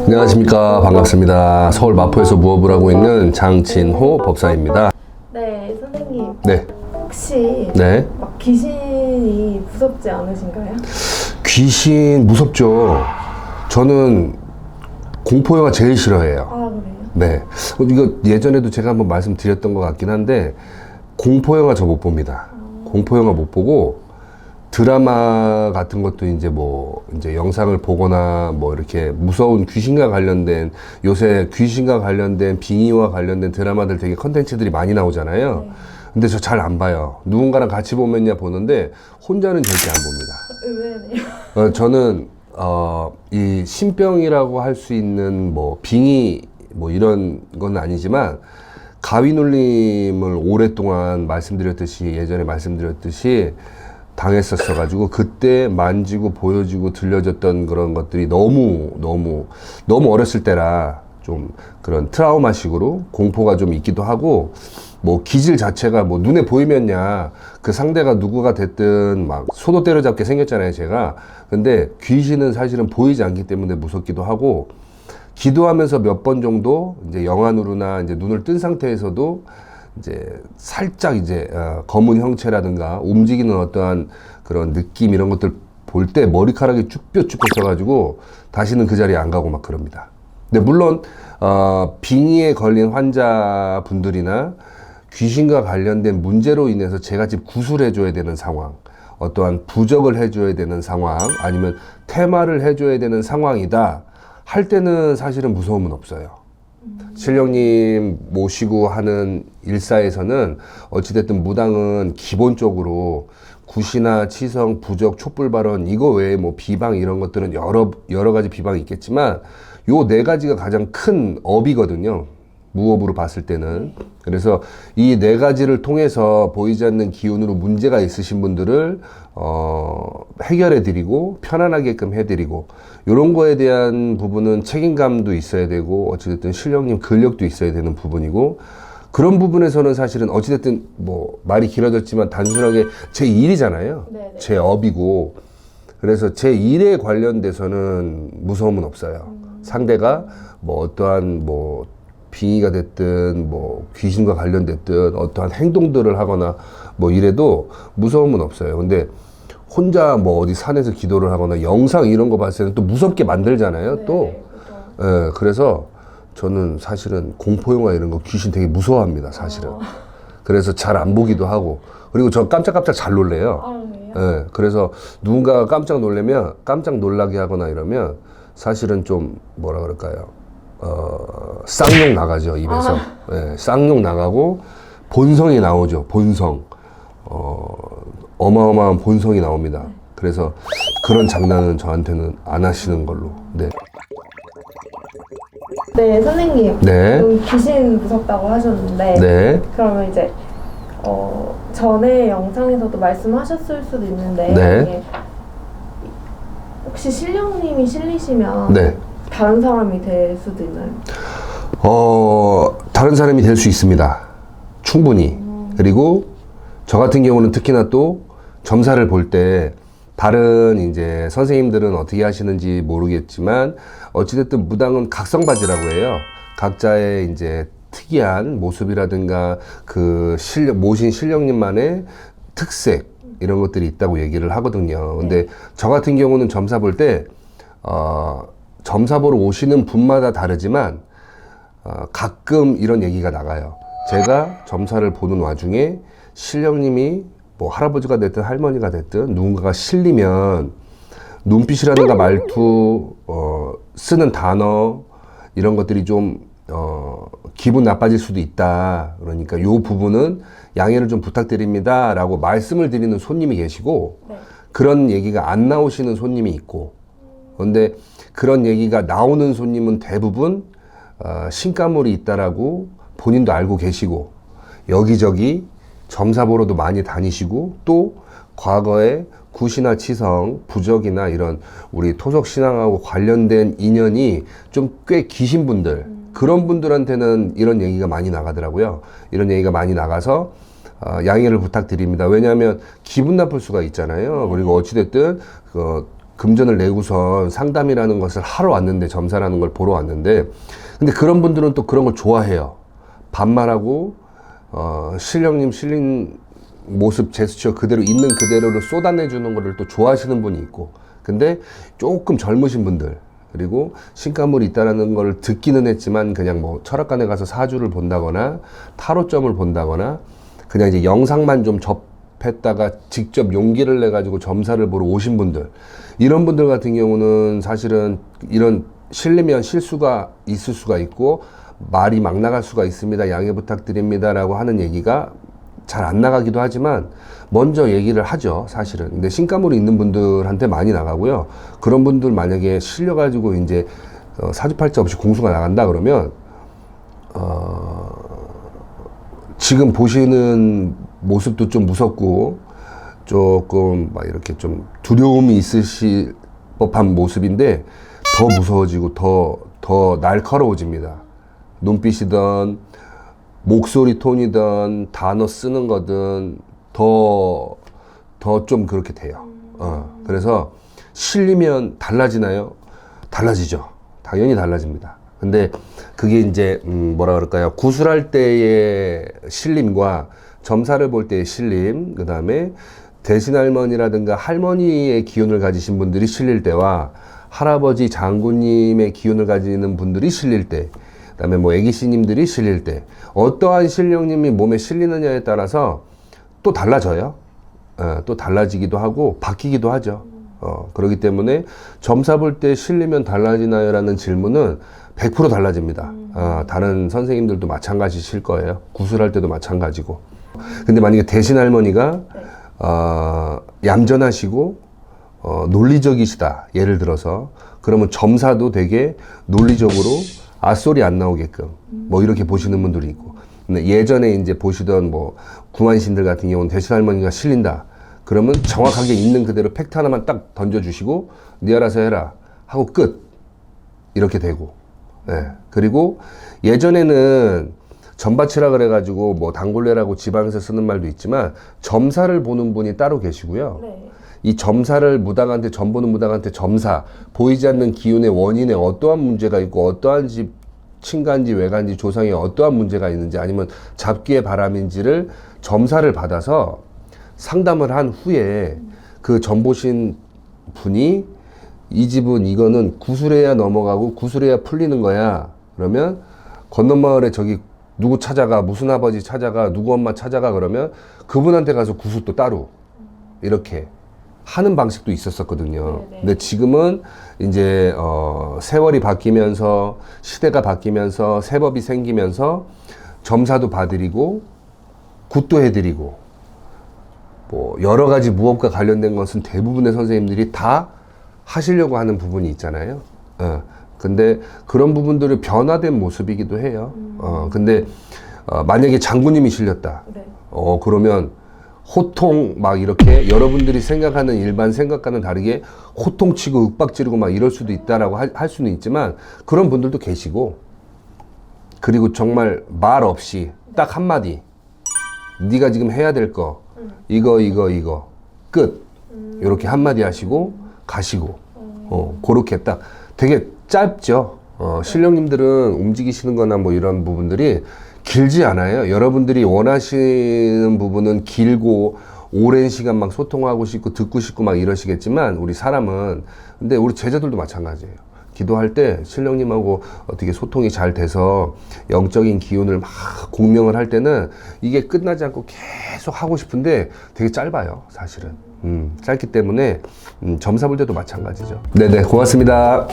안녕하십니까. 반갑습니다. 서울 마포에서 무업을 하고 있는 장진호 법사입니다. 네, 선생님. 네. 혹시 네. 막 귀신이 무섭지 않으신가요? 귀신 무섭죠. 저는 공포영화 제일 싫어해요. 아, 그래요? 네. 이거 예전에도 제가 한번 말씀드렸던 것 같긴 한데, 공포영화 저 못 봅니다. 공포영화 못 보고, 드라마 같은 것도 이제 영상을 보거나 뭐 이렇게 무서운 귀신과 관련된, 요새 귀신과 관련된 빙의와 관련된 드라마들 되게 컨텐츠들이 많이 나오잖아요. 네. 근데 저 잘 안 봐요. 누군가랑 같이 보면야 보는데 혼자는 절대 안 봅니다. 의외네요. 저는 이 신병이라고 할 수 있는 뭐 빙의 뭐 이런 건 아니지만, 가위 눌림을 오랫동안 예전에 말씀드렸듯이 당했었어 가지고, 그때 만지고 보여주고 들려줬던 그런 것들이 너무 어렸을 때라 좀 그런 트라우마식으로 공포가 좀 있기도 하고, 뭐 기질 자체가 뭐 눈에 보이면야 그 상대가 누구가 됐든 막 소도 때려잡게 생겼잖아요, 제가. 근데 귀신은 사실은 보이지 않기 때문에 무섭기도 하고, 기도하면서 몇 번 정도 이제 영안으로나 이제 눈을 뜬 상태에서도 이제 살짝 이제 검은 형체라든가 움직이는 어떠한 그런 느낌 이런 것들 볼 때 머리카락이 쭉뼈쭉 뻗어가지고 다시는 그 자리에 안 가고 막 그럽니다. 근데 물론 빙의에 걸린 환자분들이나 귀신과 관련된 문제로 인해서 제가 집 구술해줘야 되는 상황, 어떠한 부적을 해줘야 되는 상황, 아니면 테마를 해줘야 되는 상황이다 할 때는 사실은 무서움은 없어요. 신령님 모시고 하는 일사에서는 어찌됐든 무당은 기본적으로 굿이나 치성, 부적, 촛불발언 이거 외에 뭐 비방 이런 것들은 여러 가지 비방이 있겠지만, 요 네 가지가 가장 큰 업이거든요. 무업으로 봤을 때는. 그래서 이 네 가지를 통해서 보이지 않는 기운으로 문제가 있으신 분들을 해결해 드리고 편안하게끔 해 드리고, 요런 거에 대한 부분은 책임감도 있어야 되고, 어찌됐든 신령님 근력도 있어야 되는 부분이고, 그런 부분에서는 사실은 어찌됐든 뭐 말이 길어졌지만 단순하게 제 일이잖아요. 네네. 제 업이고, 그래서 제 일에 관련돼서는 무서움은 없어요. 상대가 뭐 어떠한 뭐 빙의가 됐든 뭐 귀신과 관련됐든 어떠한 행동들을 하거나 뭐 이래도 무서움은 없어요. 근데 혼자 뭐 어디 산에서 기도를 하거나 영상 이런 거 봤을 때는 또 무섭게 만들잖아요. 네, 또. 그렇죠. 예, 그래서 저는 사실은 공포영화 이런 거 귀신 되게 무서워합니다, 사실은. 그래서 잘 안 보기도 하고. 그리고 저 깜짝깜짝 잘 놀래요. 아, 그래요? 예, 그래서 누군가가 깜짝 놀라면, 깜짝 놀라게 하거나 이러면 사실은 좀 뭐라 그럴까요? 쌍욕 나가죠, 입에서. 예, 쌍욕 나가고 본성이 나오죠, 본성. 어마어마한 본성이 나옵니다. 그래서 그런 장난은 저한테는 안 하시는 걸로. 네. 네, 선생님. 네. 귀신 무섭다고 하셨는데, 네. 그러면 이제 전에 영상에서도 말씀하셨을 수도 있는데, 네. 이게 혹시 신령님이 실리시면 네. 다른 사람이 될 수도 있나요? 다른 사람이 될 수 있습니다. 충분히. 그리고 저 같은 경우는 특히나 또 점사를 볼 때, 다른 이제 선생님들은 어떻게 하시는지 모르겠지만, 어찌됐든 무당은 각성바지라고 해요. 각자의 이제 특이한 모습이라든가 그 모신 신령님만의 특색, 이런 것들이 있다고 얘기를 하거든요. 근데 저 같은 경우는 점사 볼 때, 점사 보러 오시는 분마다 다르지만, 가끔 이런 얘기가 나가요. 제가 점사를 보는 와중에 신령님이 뭐 할아버지가 됐든 할머니가 됐든 누군가가 실리면 눈빛이라든가 말투, 쓰는 단어 이런 것들이 좀 기분 나빠질 수도 있다. 그러니까 요 부분은 양해를 좀 부탁드립니다 라고 말씀을 드리는 손님이 계시고, 네. 그런 얘기가 안 나오시는 손님이 있고, 그런데 그런 얘기가 나오는 손님은 대부분 신가물이 있다라고 본인도 알고 계시고, 여기저기 점사 보러도 많이 다니시고, 또 과거에 굿이나 치성, 부적이나 이런 우리 토속 신앙하고 관련된 인연이 좀 꽤 기신 분들, 그런 분들한테는 이런 얘기가 많이 나가더라고요. 이런 얘기가 많이 나가서 양해를 부탁드립니다. 왜냐하면 기분 나쁠 수가 있잖아요. 그리고 어찌됐든 금전을 내고선 상담이라는 것을 하러 왔는데, 점사라는 걸 보러 왔는데, 근데 그런 분들은 또 그런 걸 좋아해요. 반말하고 신령님 실린 모습 제스처 그대로 있는 그대로를 쏟아내주는 거를 또 좋아하시는 분이 있고, 근데 조금 젊으신 분들, 그리고 신가물이 있다는 걸 듣기는 했지만 그냥 뭐 철학관에 가서 사주를 본다거나 타로점을 본다거나 그냥 이제 영상만 좀 접했다가 직접 용기를 내 가지고 점사를 보러 오신 분들, 이런 분들 같은 경우는 사실은 이런 실리면 실수가 있을 수가 있고 말이 막 나갈 수가 있습니다, 양해 부탁드립니다 라고 하는 얘기가 잘 안 나가기도 하지만 먼저 얘기를 하죠, 사실은. 근데 신가물이 있는 분들한테 많이 나가고요. 그런 분들 만약에 실려가지고 이제 사주팔자 없이 공수가 나간다 그러면 지금 보시는 모습도 좀 무섭고 조금 막 이렇게 좀 두려움이 있으실 법한 모습인데 더 무서워지고 더 날카로워집니다. 눈빛이든 목소리 톤이든 단어 쓰는 거든 더 좀 그렇게 돼요. 그래서 실리면 달라지나요? 달라지죠. 당연히 달라집니다. 근데 그게 이제 뭐라 그럴까요? 구술할 때의 실림과 점사를 볼 때의 실림, 그 다음에 대신할머니라든가 할머니의 기운을 가지신 분들이 실릴 때와 할아버지 장군님의 기운을 가지는 분들이 실릴 때, 그다음에 뭐 애기씨님들이 실릴 때 어떠한 신령님이 몸에 실리느냐에 따라서 또 달라져요. 또 달라지기도 하고 바뀌기도 하죠. 그렇기 때문에 점사 볼 때 실리면 달라지나요? 라는 질문은 100% 달라집니다. 다른 선생님들도 마찬가지실 거예요. 구술할 때도 마찬가지고. 근데 만약에 대신 할머니가 얌전하시고 논리적이시다, 예를 들어서, 그러면 점사도 되게 논리적으로 앗소리 안 나오게끔 뭐 이렇게 보시는 분들이 있고, 근데 예전에 이제 보시던 뭐 구만신들 같은 경우는 대신 할머니가 실린다 그러면 정확하게 있는 그대로 팩트 하나만 딱 던져주시고 네 알아서 해라 하고 끝, 이렇게 되고. 그리고 예전에는 점바치라 그래가지고 뭐 단골레라고 지방에서 쓰는 말도 있지만 점사를 보는 분이 따로 계시고요. 네. 이 점사를 무당한테, 점 보는 무당한테 점사, 보이지 않는 기운의 원인에 어떠한 문제가 있고 어떠한 집 친간지 외간지 조상에 어떠한 문제가 있는지 아니면 잡기의 바람인지를 점사를 받아서 상담을 한 후에 그 점 보신 분이 이 집은 이거는 구술해야 넘어가고 구술해야 풀리는 거야 그러면 건너마을에 저기 누구 찾아가, 무슨 아버지 찾아가, 누구 엄마 찾아가 그러면 그분한테 가서 구술도 따로 이렇게 하는 방식도 있었었거든요. 네네. 근데 지금은 이제 세월이 바뀌면서 시대가 바뀌면서 세법이 생기면서 점사도 봐드리고 굿도 해드리고 뭐 여러 가지 무업과 관련된 것은 대부분의 선생님들이 다 하시려고 하는 부분이 있잖아요. 근데 그런 부분들이 변화된 모습이기도 해요. 근데 만약에 장군님이 실렸다. 네. 그러면 호통 막 이렇게 여러분들이 생각하는 일반 생각과는 다르게 호통치고 윽박지르고 막 이럴 수도 있다라고 할 수는 있지만 그런 분들도 계시고, 그리고 정말 말 없이 딱 한마디 네가 지금 해야 될 거 이거 끝 이렇게 한마디 하시고 가시고 그렇게 딱 되게 짧죠. 신령님들은 움직이시는 거나 뭐 이런 부분들이 길지 않아요. 여러분들이 원하시는 부분은 길고 오랜 시간 막 소통하고 싶고 듣고 싶고 막 이러시겠지만 우리 사람은, 근데 우리 제자들도 마찬가지예요. 기도할 때 신령님하고 어떻게 소통이 잘 돼서 영적인 기운을 막 공명을 할 때는 이게 끝나지 않고 계속 하고 싶은데 되게 짧아요, 사실은. 짧기 때문에 점사 볼 때도 마찬가지죠. 네네, 고맙습니다.